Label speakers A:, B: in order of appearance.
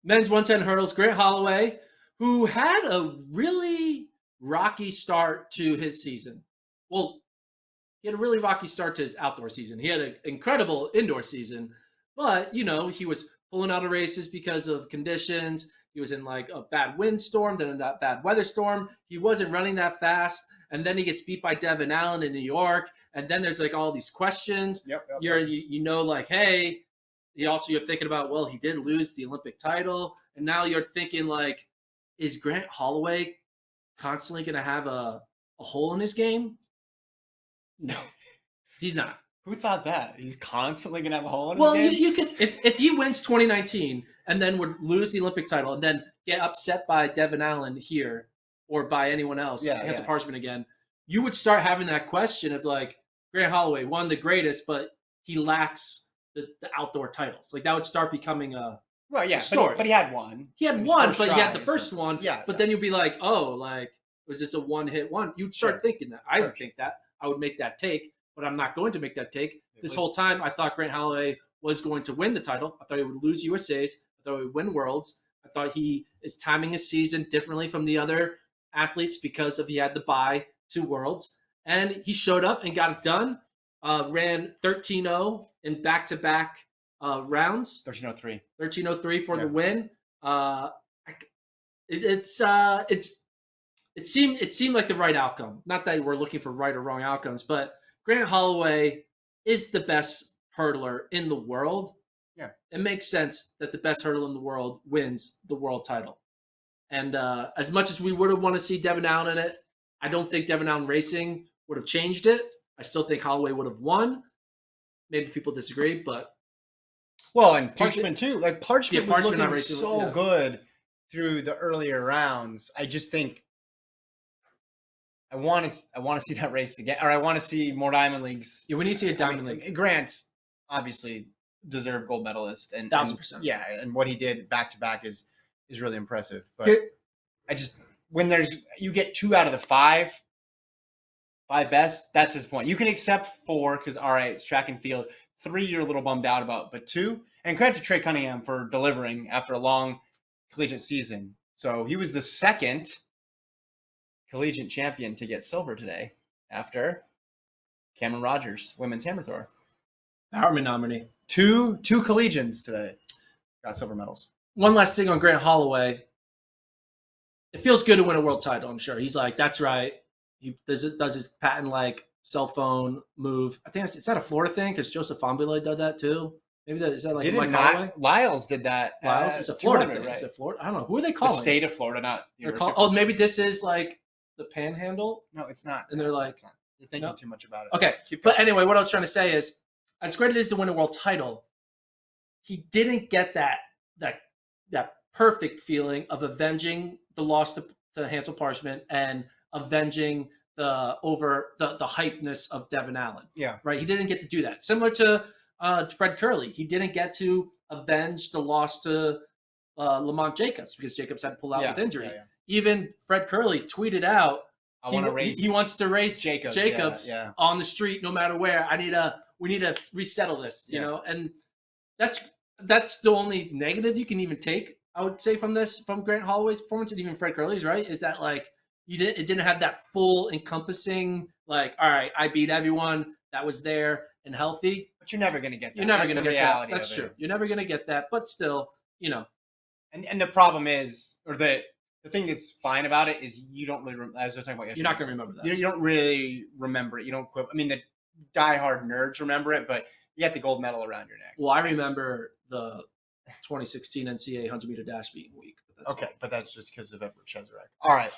A: men's 110 hurdles, Grant Holloway, who had a really rocky start to his season. Well, he had a really rocky start to his outdoor season. He had an incredible indoor season, but he was pulling out of races because of conditions. He was in like a bad windstorm, then in that bad weather storm. He wasn't running that fast, and then he gets beat by Devin Allen in New York, and then there's like all these questions.
B: Yep.
A: Like, hey, you're thinking about, well, he did lose the Olympic title, and now you're thinking like, is Grant Holloway constantly going to have a hole in his game? No, he's not.
B: Who thought that? He's constantly going to have a hole in his
A: Well,
B: game?
A: you could if he wins 2019 and then would lose the Olympic title and then get upset by Devin Allen here or by anyone else, Hansel Parchment again, you would start having that question of like, Grant Holloway, one of the greatest, but he lacks the outdoor titles. Like that would start becoming a story.
B: But he had one.
A: He had one, but he had the first one.
B: Yeah.
A: But then you'd be like, oh, like, was this a one-hit one? You'd start thinking that. I would think that. I would make that take, but I'm not going to make that take. This whole time, I thought Grant Holloway was going to win the title. I thought he would lose USA's. I thought he would win Worlds. I thought he is timing his season differently from the other athletes because he had the bye to Worlds. And he showed up and got it done. Ran 13-0 in back-to-back rounds.
B: 13:03.
A: 13:03 for the win. It seemed like the right outcome. Not that we're looking for right or wrong outcomes, but Grant Holloway is the best hurdler in the world.
B: Yeah.
A: It makes sense that the best hurdler in the world wins the world title. And as much as we would have wanted to see Devin Allen in it, I don't think Devin Allen Racing would have changed it. I still think Holloway would have won. Maybe people disagree, but
B: and Parchment too. Like Parchment was looking so good through the earlier rounds. I just think I want to see that race again, or I want to see more Diamond Leagues.
A: Yeah, we need to see a Diamond League.
B: Grant's obviously deserved gold medalist, and
A: 1,000%.
B: Yeah, and what he did back to back is really impressive. But I just when you get 2 out of the 5 best, that's his point. You can accept 4 because all right, it's track and field. 3 you're a little bummed out about, but 2, and credit to Trey Cunningham for delivering after a long collegiate season. So he was the second collegiate champion to get silver today after Cameron Rogers, women's hammer thrower.
A: Bowerman nominee.
B: Two collegians today got silver medals.
A: One last thing on Grant Holloway. It feels good to win a world title, I'm sure. He's like, that's right. He does his patent like cell phone move. I think it's not a Florida thing because Joseph Fambula did that too. Maybe is that like Mike Holloway?
B: Lyles did that.
A: Lyles is a Florida thing. Right? Is it Florida? I don't know. Who are they calling?
B: The state of Florida, not University.
A: Maybe this is like the Panhandle.
B: No, it's not.
A: And they're like,
B: you're thinking too much about it.
A: Okay, but anyway, what I was trying to say is, as great as it is to win a world title, he didn't get that perfect feeling of avenging the loss to Hansel Parchment and avenging the hypeness of Devin Allen.
B: Yeah.
A: Right? He didn't get to do that. Similar to Fred Curley. He didn't get to avenge the loss to Lamont Jacobs because Jacobs had to pull out with injury.
B: Yeah.
A: Even Fred Curley tweeted out he wants to race Jacobs on the street no matter where. We need to resettle this, you know? And that's the only negative you can even take, I would say, from Grant Holloway's performance, and even Fred Curley's, right? Is that like it didn't have that full encompassing, like, all right, I beat everyone that was there and healthy.
B: But you're never gonna get that.
A: You're never gonna get that. That's true. You're never gonna get that, but still,
B: And the problem is, or the thing that's fine about it is you don't really, as I was talking about yesterday,
A: you're not gonna remember that.
B: You don't really remember it. You don't quit. I mean, the diehard nerds remember it, but you got the gold medal around your neck.
A: Well, I remember the 2016 NCAA 100-meter dash beating week.
B: But that's just because of Edward Cheserek. All right.